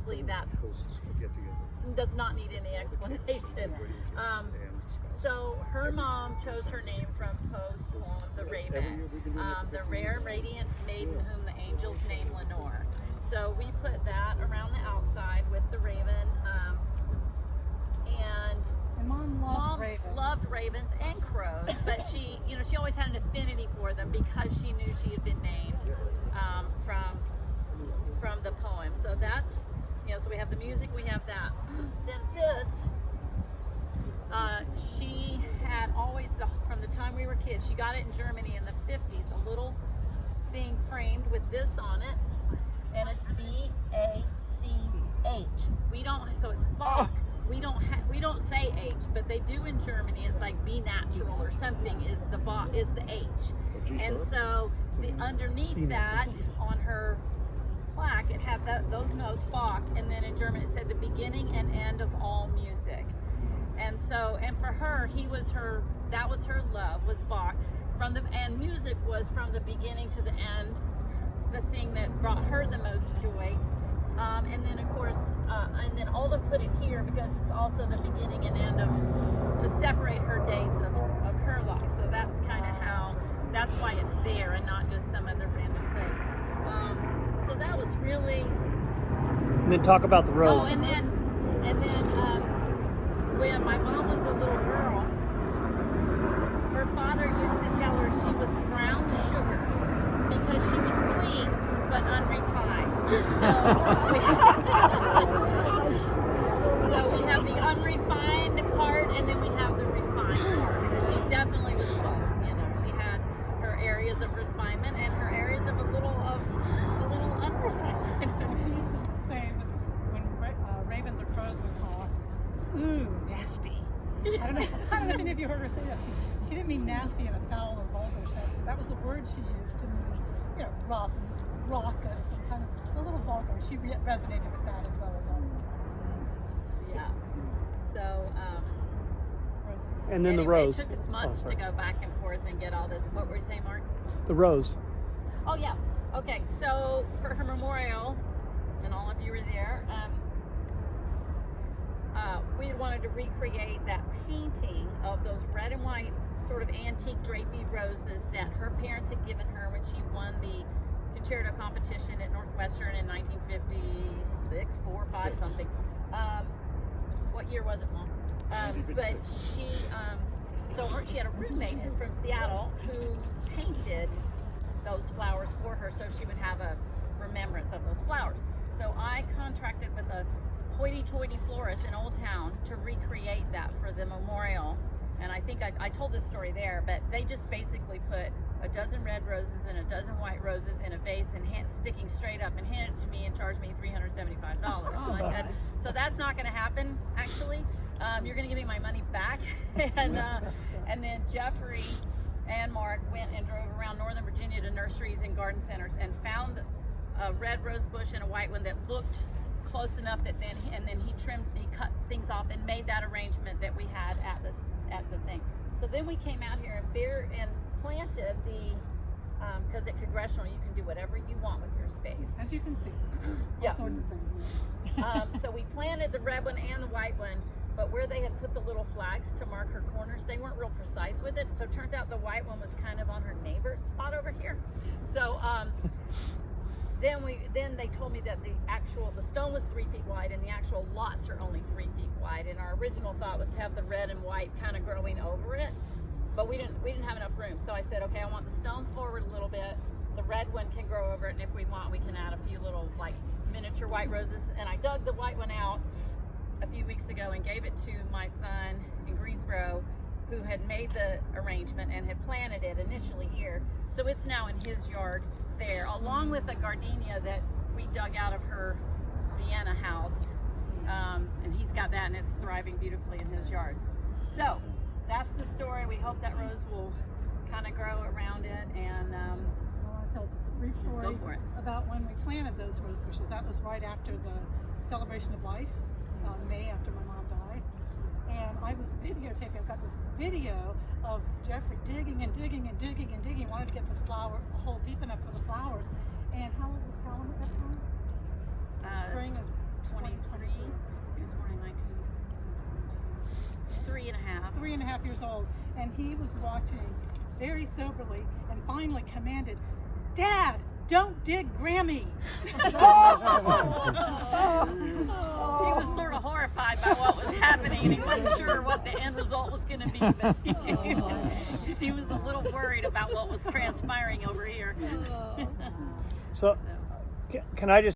basically that's does not need any explanation. So her mom chose her name from Poe's poem, The Raven, the rare radiant maiden whom the angels name Lenore. So we put that around the outside with the raven, and Mom loved ravens and crows, but she always had an affinity for them because she knew she had been named from the poem. So that's, so we have the music, we have that. Then this, she had always, from the time we were kids, she got it in Germany in the 50s, a little thing framed with this on it, and it's B-A-C-H. So it's Bach. We don't say H, but they do in Germany. It's like be natural or something is the H. And so underneath that on her plaque, it had those notes Bach, and then in German it said the beginning and end of all music. And so, and for her, that was her love, was Bach. And music was from the beginning to the end, the thing that brought her the most joy. And then of course, and then Alda put it here because it's also the beginning and end to separate her days of her life. So that's kind of that's why it's there and not just some other random place. So that was really. And then talk about the rose. Oh, and then when my mom was a little girl, her father used to tell her she was brown sugar because she was sweet but unrefined. So we have the unrefined part, and then we have the refined part. She definitely was both. She had her areas of refinement and her areas of a little unrefined. She used to say when ravens or crows would talk, ooh, nasty. I don't know if any of you heard her say that. She didn't mean nasty in a foul or vulgar sense, but that was the word she used to mean, rough and raucous and kind of a little vulgar. She resonated with that as well as all the things. Yeah. So, and then anyway, the rose. It took us months to go back and forth and get all this. What were you saying, Mark? The rose. Oh, yeah. Okay, so for her memorial, and all of you were there, we wanted to recreate that painting of those red and white sort of antique drapey roses that her parents had given her when she won the concerto competition at Northwestern in 1956, 4, 5, something. What year was it, Mom? But she had a roommate from Seattle who painted those flowers for her so she would have a remembrance of those flowers. So I contracted with a hoity-toity florist in Old Town to recreate that for the memorial. And I think I told this story there, but they just basically put a dozen red roses and a dozen white roses in a vase and sticking straight up and handed it to me and charged me $375. So I said, so that's not going to happen, actually. You're going to give me my money back. And then Jeffrey and Mark went and drove around Northern Virginia to nurseries and garden centers and found a red rose bush and a white one that looked close enough that then he cut things off and made that arrangement that we had at the thing. So then we came out here and planted because at Congressional you can do whatever you want with your space. As you can see, all sorts of things. So we planted the red one and the white one, but where they had put the little flags to mark her corners, they weren't real precise with it. So it turns out the white one was kind of on her neighbor's spot over here. So then they told me that the stone was 3 feet wide and the actual lots are only 3 feet wide. And our original thought was to have the red and white kind of growing over it, but we didn't have enough room. So I said, okay, I want the stone forward a little bit. The red one can grow over it, and if we want, we can add a few little like miniature white roses. And I dug the white one out a few weeks ago and gave it to my son in Greensboro, who had made the arrangement and had planted it initially here. So it's now in his yard there, along with a gardenia that we dug out of her Vienna house. And he's got that, and it's thriving beautifully in his yard. So that's the story. We hope that rose will kind of grow around it. And I want to tell just a brief story about when we planted those rose bushes. That was right after the celebration of life, May after my mom died. And I was videotaping. I've got this video of Jeffrey digging and digging and digging and digging. He wanted to get the hole deep enough for the flowers. And how old was Callum at that time? Spring of 3.5 years old, and he was watching very soberly and finally commanded, "Dad, don't dig Grammy." He was sort of horrified by what was happening, and he wasn't sure what the end result was going to be, but he was a little worried about what was transpiring over here. So, can I just